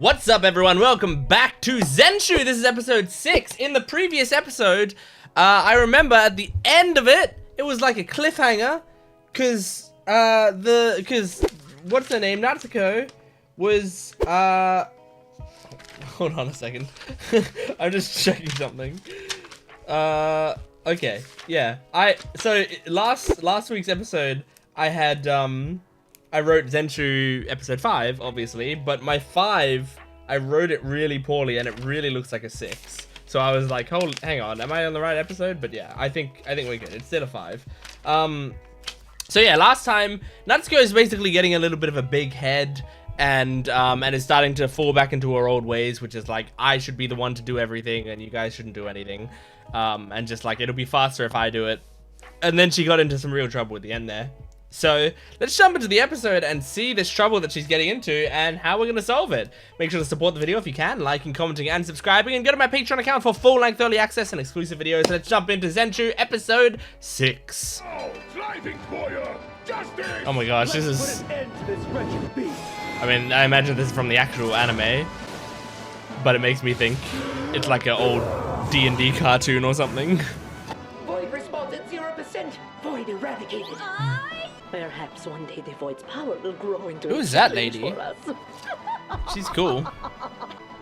What's up, everyone? Welcome back to ZENSHU. This is episode 6. In the previous episode, I remember at the end of it, it was like a cliffhanger, cause what's her name? Natsuko was hold on a second. I'm just checking something. Okay, yeah. So last week's episode, I had I wrote ZENSHU episode 5, obviously, but my 5, I wrote it really poorly and it really looks like a 6. So I was like, hang on, am I on the right episode? But yeah, I think we're good. It's still a 5. So yeah, last time, Natsuko is basically getting a little bit of a big head and is starting to fall back into her old ways, which is like, I should be the one to do everything and you guys shouldn't do anything. And just like, it'll be faster if I do it. And then she got into some real trouble at the end there. So let's jump into the episode and see this trouble that she's getting into and how we're going to solve it. Make sure to support the video if you can, liking, commenting, and subscribing, and go to my Patreon account for full-length early access and exclusive videos. So let's jump into ZENSHU episode 6. Oh my gosh, this is... I mean, I imagine this is from the actual anime, but it makes me think it's like an old D&D cartoon or something. Void response at 0%. Void eradicated. Perhaps one day the Void's power will grow into Who is that lady? She's cool.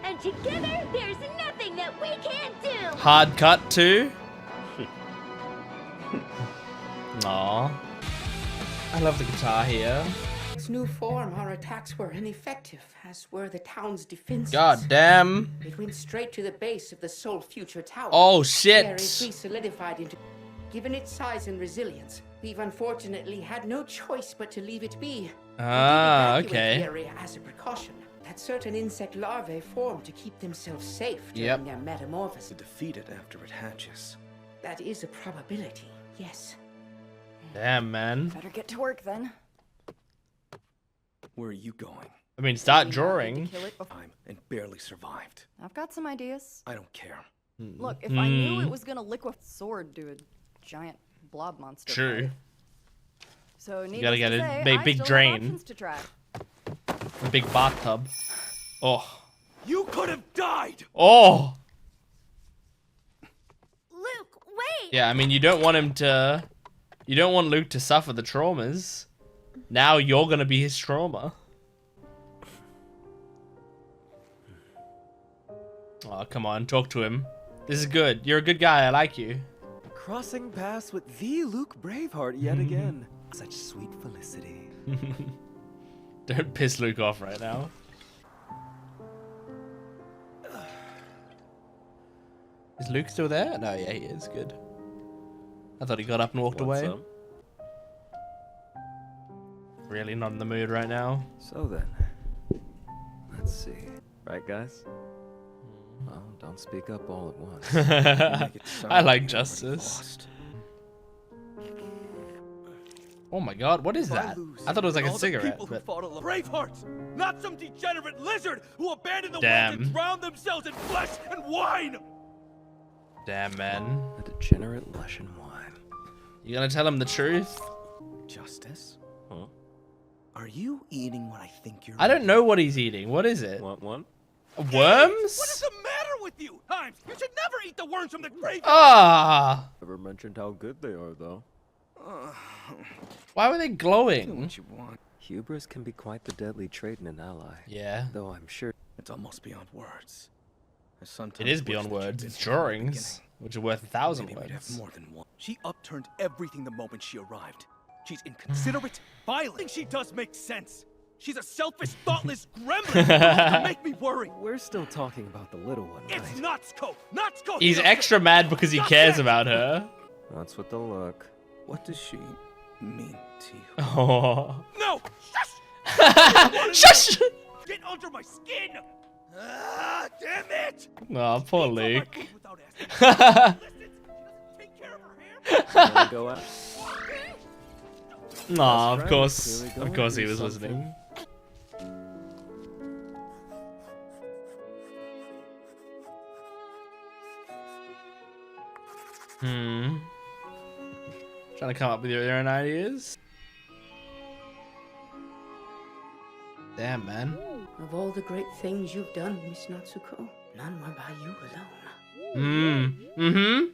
And together, there's nothing that we can't do. Hard cut too. Aww. I love the guitar here. Its new form, our attacks were ineffective, as were the town's defenses. God damn. It went straight to the base of the Soul Future Tower. Oh shit. There it re-solidified into... Given its size and resilience, we've unfortunately had no choice but to leave it be. Ah, We did evacuate okay. the area as a precaution. That certain insect larvae form to keep themselves safe during their metamorphosis. Defeat it after it hatches. That is a probability, yes. Damn, man. Better get to work then. Where are you going? I mean, start Need drawing. to kill it before- I'm and barely survived. I've got some ideas. I don't care. Look, if I knew it was gonna liquefy sword to a giant blob monster. True. fight. So You gotta get needless to a say, big, I big still have drain. options to try. A big bathtub. Oh. You could have died! Oh. Luke, wait. Yeah, I mean, you don't want him to... You don't want Luke to suffer the traumas. Now you're gonna be his trauma. Oh, come on, talk to him. This is good. You're a good guy. I like you. Crossing paths with the Luke Braveheart yet again. Such sweet felicity. Don't piss Luke off right now. Is Luke still there? No, yeah, he is. Good. I thought he got up and walked away. Really not in the mood right now. So then, let's see. Right, guys? Well, don't speak up all at once. Make it sound I like you're justice. lost. Oh my god, what is If I that? lose, I thought it was like a all the cigarette, people who but... fought along- Bravehearts! Not some degenerate lizard who abandoned the Damn. world and drowned themselves in flesh and wine! Damn, man. A degenerate lush and wine. You gonna tell him the truth? Justice? Huh? Are you eating what I think you're I don't know what he's eating. What is it? Want one? Worms? What is the matter with you? Himes, you should never eat the worms from the grave. Ah! Never mentioned how good they are, though. Why were they Do glowing? what you want. Hubris can be quite the deadly trait in an ally. Yeah. Though I'm sure It's almost beyond words. I sometimes It is wish beyond that you'd words. been It's here from the drawings, which are worth 1,000 Maybe we'd have words. more than one. She upturned everything the moment she arrived. She's inconsiderate, violent. Nothing she does makes sense. She's a selfish, thoughtless gremlin. To make me worry. we're still talking about the little one, right? It's Natsuko. Natsuko. He's Hirose. extra mad because he Stop cares it! about her. That's what they'll look. What does she mean to you? Oh. No! Shush! Shush! Get under my skin! Ah, damn it! Oh, poor Eats all my Luke. food without asking. Listens. She doesn't take care of her hair. Wanna go out? Nah, of right. course. Here we go. Of course he Do was something. listening. Trying to come up with your own ideas. Damn, man. Of all the great things you've done, Miss Natsuko, none were by you alone. Mm-hmm.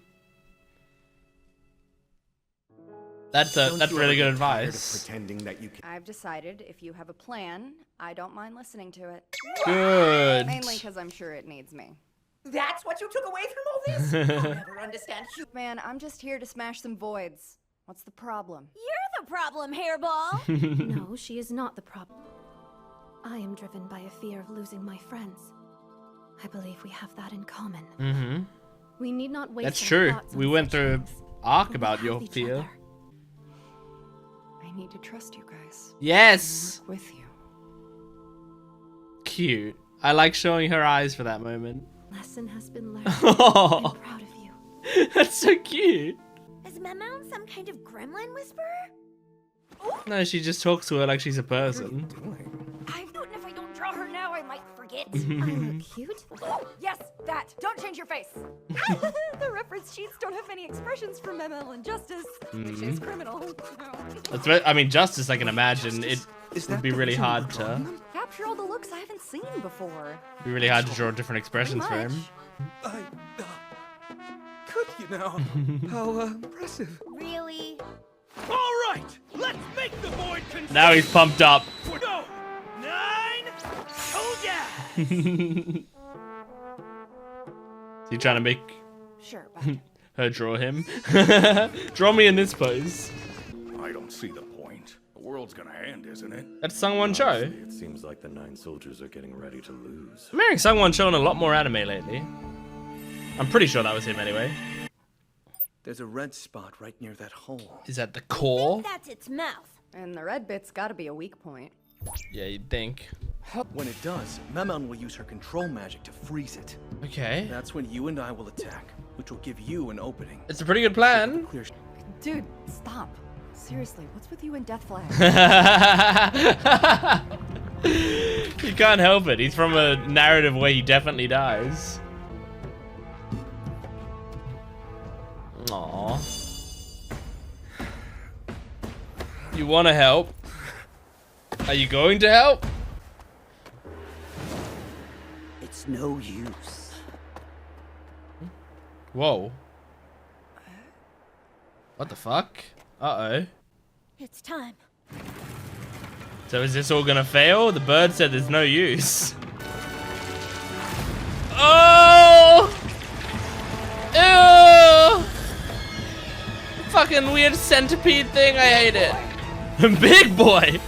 That's really good advice. Pretending that you can. I've decided if you have a plan, I don't mind listening to it. Good. Mainly because I'm sure it needs me. That's what you took away from all this? I'll never understand you. Man, I'm just here to smash some voids. What's the problem? You're the problem, hairball. No, she is not the problem. I am driven by a fear of losing my friends. I believe we have that in common. Mm-hmm. We need not waste That's our true. thoughts on We went such through an things. arc We about have your each fear. other. I need to trust you guys. Yes. Work with you. Cute. I like showing her eyes for that moment. Lesson has been learned. Oh, I'm proud of you. that's so cute. Is Memon some kind of gremlin whisperer? No, she just talks to her like she's a person. I thought if I don't draw her now, I might forget. I look cute. Yes, that! Don't change your face! The reference sheets don't have any expressions for Memel and Justice, which is criminal. I mean, Justice, I can imagine. It would be really hard to Capture all the looks I haven't seen before. draw different expressions for him. Could you now? How impressive. Really? All right, let's make the void consist. Now he's pumped up. Go. 9. Oh yeah. Is he trying to make Sure, back. her draw him? Draw me in this pose. I don't see the point. The world's gonna end, isn't it? That's Sungwon Cho. It seems like the 9 soldiers are getting ready to lose. I'm hearing Sungwon Cho in a lot more anime lately. I'm pretty sure that was him anyway. There's a red spot right near that hole. Is that the core? That's its mouth. And the red bit's gotta be a weak point. Yeah, you'd think. When it does, Memon will use her control magic to freeze it. Okay. That's when you and I will attack, which will give you an opening. It's a pretty good plan. Clear. Dude, stop. Seriously, what's with you and Death Flag? You can't help it. He's from a narrative where he definitely dies. Aww. You want to help? Are you going to help? It's no use. Whoa. What the fuck? Uh-oh. It's time. So is this all gonna fail? The bird said there's no use. Oh! Ew! Fucking weird centipede thing, I hate it. Big boy!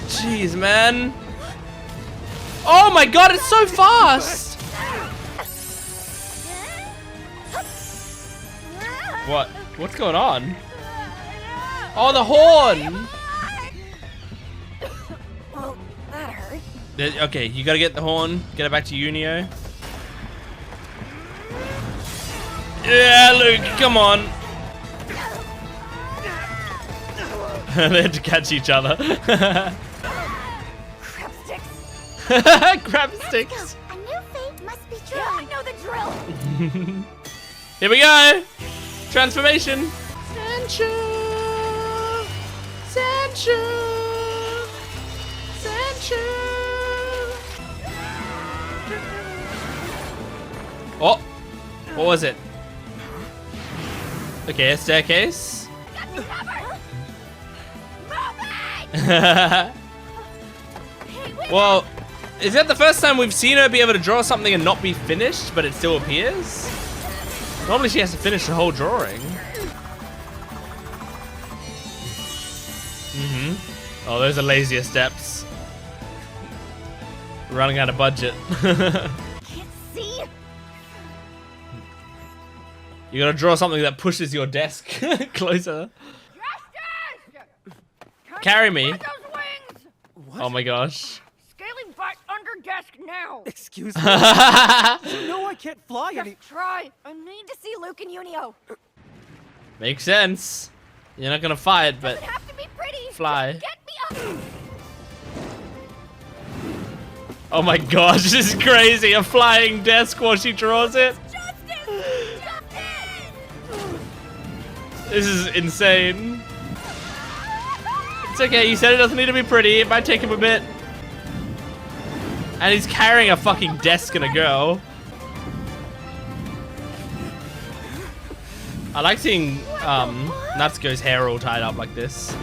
Jeez, man. Oh my god, it's so fast! What? What's going on? Oh, the horn! Well, that hurt. Okay, you gotta get the horn. Get it back to Unio. Yeah, Luke, come on. They had to catch each other. Crap sticks. Crab sticks. A new fate must be true. Yeah, I know the drill. Here we go. Transformation. ZENSHU. ZENSHU. ZENSHU. Oh, what was it? Okay, a staircase. Well, is that the first time we've seen her be able to draw something and not be finished, but it still appears? Normally she has to finish the whole drawing. Oh, those are lazier steps. Running out of budget. Can't see. You gotta draw something that pushes your desk closer. Carry me. Oh my gosh. Scaling back under desk now. Excuse me. No, I can't fly any. Try. I need to see Luke and Unio. Makes sense. You're not gonna fight, but Doesn't have to be pretty. fly. Just get me up. Oh my gosh, this is crazy. A flying desk while she draws it. Justice! Justice! This is insane. It's okay, you said it doesn't need to be pretty. It might take him a bit. And he's carrying a fucking desk and a girl. I like seeing Natsuko's hair all tied up like this.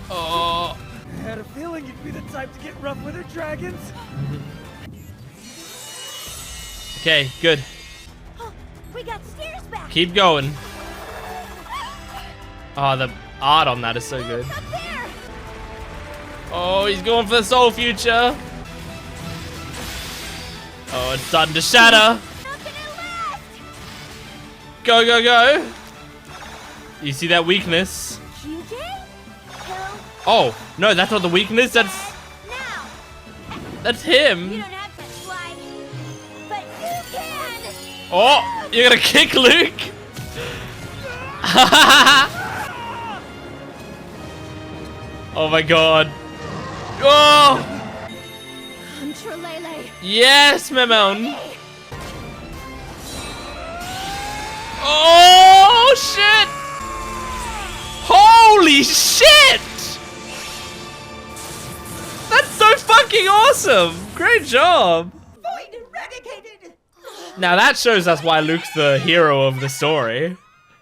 Oh. I had a feeling you'd be the type to get rough with her dragons. Okay, good. We got stairs back. Keep going. Oh, the art on that is so good. Up there. Oh, he's going for the soul future. Oh, it's starting to shatter. Not gonna last. Go, go, go. You see that weakness? QJ? Hello? Oh, no, that's not the weakness. That's Now. him. You don't have to fly, but you can. Oh, you're gonna kick Luke? Oh my god. Oh! Trelele. Yes, Memon. Oh, shit! Holy shit! That's so fucking awesome! Great job! Void eradicated! Now that shows us why Luke's the hero of the story.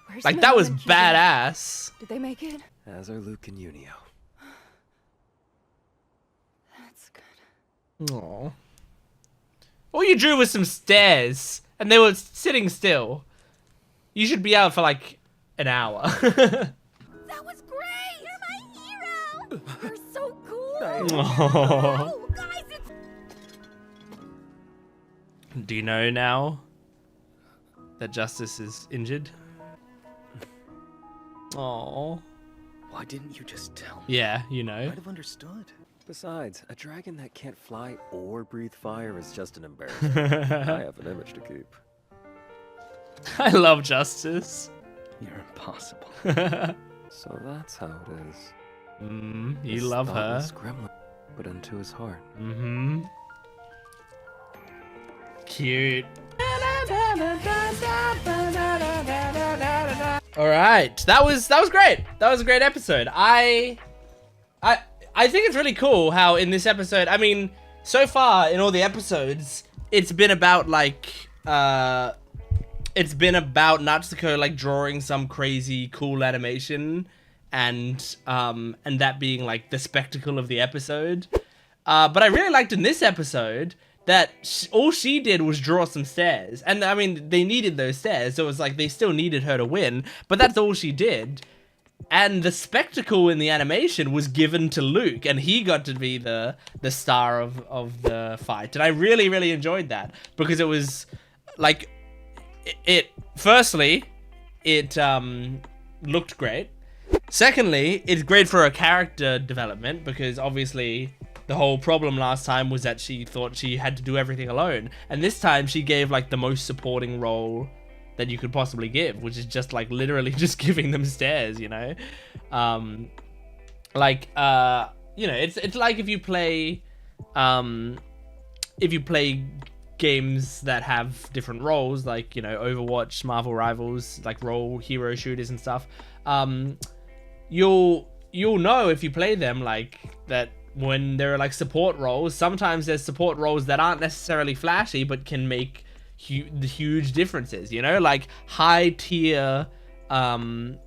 Where's Like, that Memo was and QJ? badass. Did they make it? As are Luke and Unio. That's good. Aww. All you drew was some stairs, and they were sitting still. You should be out for like an hour. That was great. You're my hero. You're so cool. Aww. Oh, guys, it's Do you know now that Justice is injured? Oh. Why didn't you just tell me? Yeah, you know. I'd have understood. Besides, a dragon that can't fly or breathe fire is just an embarrassment. I have an image to keep. I love Justice. You're impossible. So that's how it is. You This love her. thoughtless gremlin put into his heart. Cute. All right, that was great. That was a great episode. I think it's really cool how in this episode, I mean, so far in all the episodes, it's been about like Natsuko like drawing some crazy cool animation and that being like the spectacle of the episode. But I really liked in this episode that all she did was draw some stairs. And I mean, they needed those stairs, so it was like they still needed her to win, but that's all she did. And the spectacle in the animation was given to Luke, and he got to be the star of the fight. And I really, really enjoyed that, because it was like, firstly, it looked great. Secondly, it's great for a character development, because obviously the whole problem last time was that she thought she had to do everything alone. And this time she gave like the most supporting role that you could possibly give, which is just like literally just giving them stairs, you know? You know, it's like if you play games that have different roles, like, you know, Overwatch, Marvel Rivals, like role hero shooters and stuff. You'll know if you play them, like, that when there are like support roles, sometimes there's support roles that aren't necessarily flashy but can make huge differences, you know? Like high tier Overwatch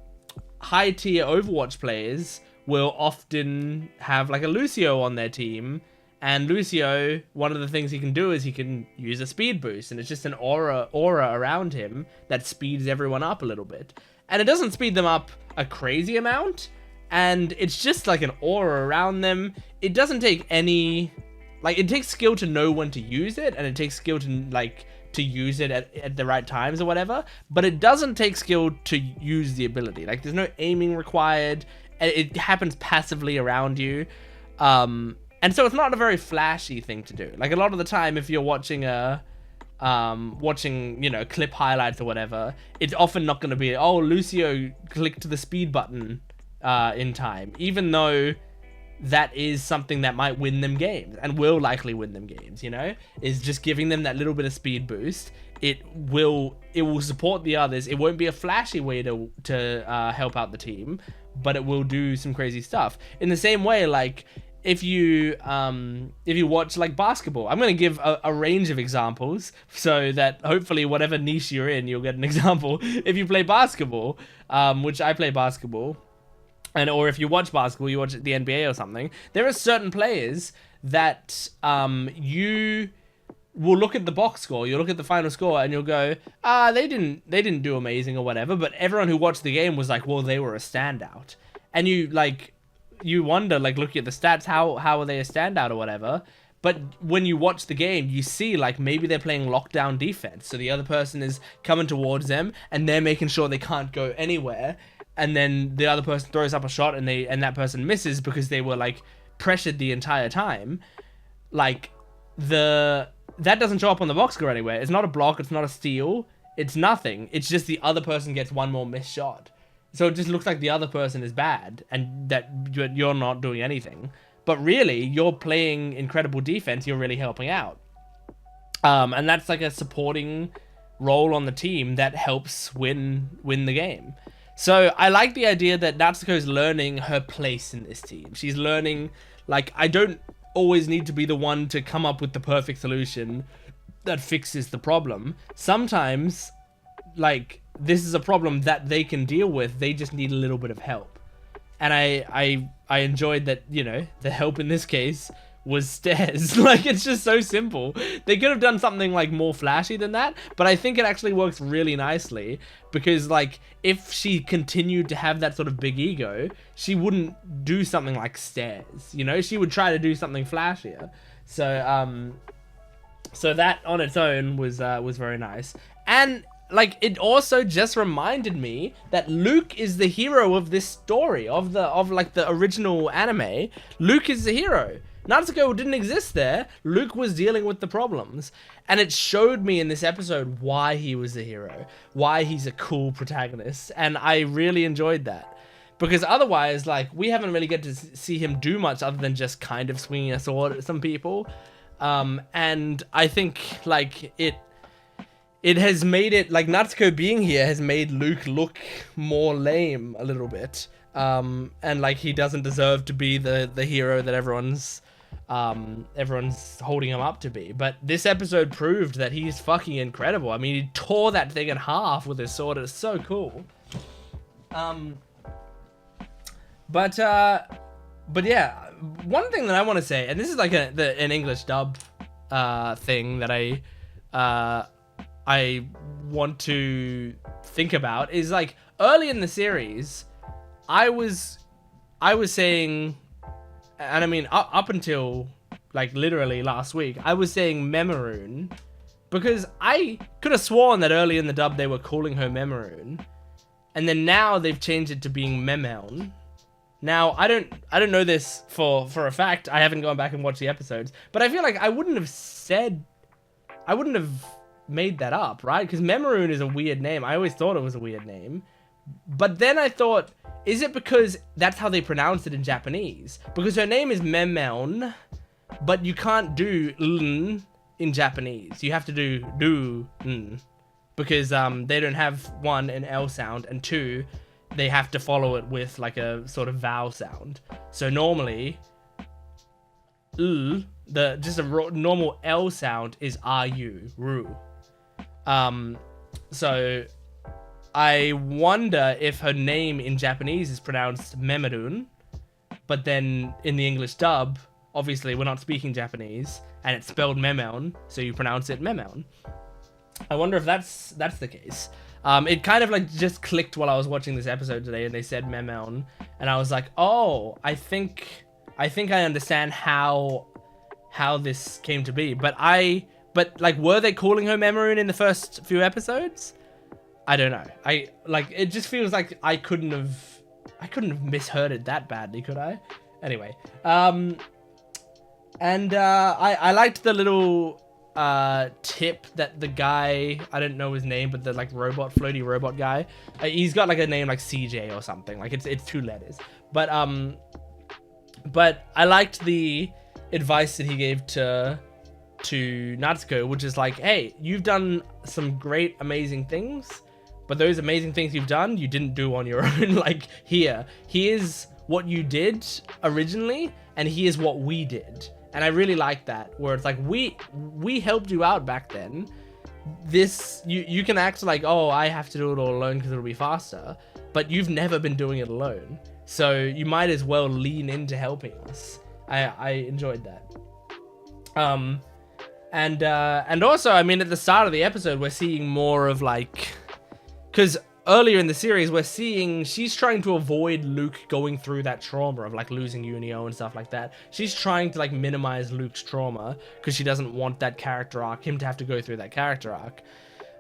players will often have like a Lucio on their team, and Lucio, one of the things he can do is he can use a speed boost, and it's just an aura around him that speeds everyone up a little bit. And it doesn't speed them up a crazy amount, and it's just like an aura around them. It doesn't take any, like, it takes skill to know when to use it, and it takes skill to like to use it at the right times or whatever, but it doesn't take skill to use the ability. Like, there's no aiming required, and it happens passively around you. And so it's not a very flashy thing to do. Like, a lot of the time, if you're watching watching, you know, clip highlights or whatever, it's often not going to be, oh, Lucio clicked the speed button in time, even though that is something that might win them games and will likely win them games, you know, is just giving them that little bit of speed boost. It will support the others. It won't be a flashy way to help out the team, but it will do some crazy stuff. In the same way, like, if you watch like basketball, I'm going to give a range of examples so that hopefully whatever niche you're in, you'll get an example. If you play basketball, which I play basketball, or if you watch basketball, you watch the NBA or something, there are certain players that you will look at the box score, you'll look at the final score, and you'll go, they didn't do amazing or whatever, but everyone who watched the game was like, well, they were a standout. And you wonder, like, looking at the stats, how are they a standout or whatever? But when you watch the game, you see, like, maybe they're playing lockdown defense. So the other person is coming towards them, and they're making sure they can't go anywhere. And then the other person throws up a shot, and that person misses because they were, like, pressured the entire time. Like, that doesn't show up on the box score anywhere. It's not a block, it's not a steal, it's nothing. It's just the other person gets one more missed shot. So it just looks like the other person is bad and that you're not doing anything. But really, you're playing incredible defense. You're really helping out. And that's like a supporting role on the team that helps win the game. So I like the idea that Natsuko's learning her place in this team. She's learning, like, I don't always need to be the one to come up with the perfect solution that fixes the problem. Sometimes, like, this is a problem that they can deal with. They just need a little bit of help. And I enjoyed that, you know, the help in this case was stairs. Like, it's just so simple. They could have done something, like, more flashy than that, but I think it actually works really nicely because, like, if she continued to have that sort of big ego, she wouldn't do something like stairs, you know? She would try to do something flashier. So, so that on its own was very nice. And, like, it also just reminded me that Luke is the hero of this story, of like the original anime. Luke is the hero. Natsuko didn't exist there. Luke was dealing with the problems. And it showed me in this episode why he was the hero, why he's a cool protagonist. And I really enjoyed that. Because otherwise, like, we haven't really get to see him do much other than just kind of swinging a sword at some people. And I think, like, it has made it, like, Natsuko being here has made Luke look more lame a little bit. And, like, he doesn't deserve to be the hero that everyone's holding him up to be. But this episode proved that he's fucking incredible. I mean, he tore that thing in half with his sword. It's so cool. But yeah, one thing that I want to say, and this is like an English dub thing that I want to think about, is like early in the series, I was saying, and I mean up until like literally last week, I was saying Memoroon because I could have sworn that early in the dub they were calling her Memoroon, and then now they've changed it to being Memeln. Now I don't know this for a fact. I haven't gone back and watched the episodes, but I feel like I wouldn't have made that up, right? Because Memoroon is a weird name. I always thought it was a weird name. But then I thought, is it because that's how they pronounce it in Japanese? Because her name is Memeln, but you can't do ln in Japanese. You have to do n. Because they don't have, one, an L sound, and two, they have to follow it with like a sort of vowel sound. So normally, just a normal L sound is ru. So I wonder if her name in Japanese is pronounced Memerun, but then in the English dub, obviously we're not speaking Japanese, and it's spelled Memeln, so you pronounce it Memeln. I wonder if that's the case. It kind of like just clicked while I was watching this episode today, and they said Memeln, and I was like, oh, I think I understand how this came to be. But like, were they calling her Memoroon in the first few episodes? I don't know. It just feels like I couldn't have misheard it that badly, could I? Anyway, I liked the little tip that the guy, I don't know his name, but the like floaty robot guy, he's got like a name like CJ or something. Like it's 2 letters. But I liked the advice that he gave to Natsuko, which is like, hey, you've done some great, amazing things, but those amazing things you've done, you didn't do on your own. Like, here's what you did originally, and here's what we did. And I really like that, where it's like, we helped you out back then. This, you can act like, oh, I have to do it all alone because it'll be faster, but you've never been doing it alone. So you might as well lean into helping us. I enjoyed that. And also, I mean, at the start of the episode, we're seeing more of like, because earlier in the series, we're seeing she's trying to avoid Luke going through that trauma of like losing Unio and stuff like that. She's trying to like minimize Luke's trauma because she doesn't want that character arc, him to have to go through that character arc.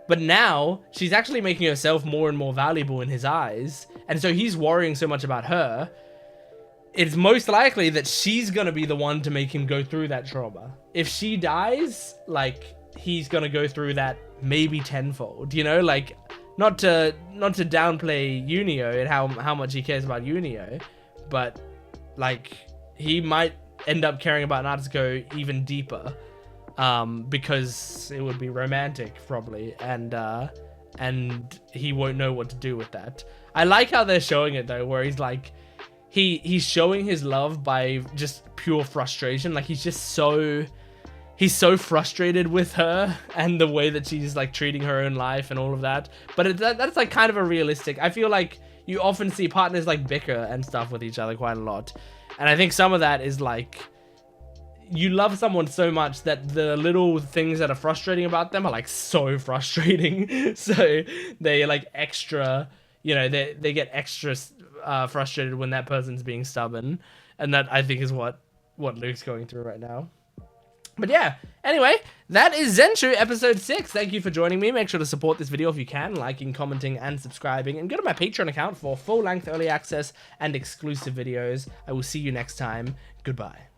But now she's actually making herself more and more valuable in his eyes. And so he's worrying so much about her. It's most likely that she's going to be the one to make him go through that trauma. If she dies, like, he's going to go through that maybe tenfold, you know, like, not to downplay Unio and how much he cares about Unio, but like, he might end up caring about Natsuko even deeper, because it would be romantic probably, and he won't know what to do with that. I like how they're showing it though, where he's like, he's showing his love by just pure frustration. Like, he's so frustrated with her and the way that she's like treating her own life and all of that. But that's like kind of a realistic. I feel like you often see partners like bicker and stuff with each other quite a lot. And I think some of that is like, you love someone so much that the little things that are frustrating about them are like so frustrating. So they like extra, you know, they get extra frustrated when that person's being stubborn. And that, I think, is what Luke's going through right now. But yeah, anyway, that is ZENSHU episode 6. Thank you for joining me. Make sure to support this video if you can, liking, commenting, and subscribing. And go to my Patreon account for full-length early access and exclusive videos. I will see you next time. Goodbye.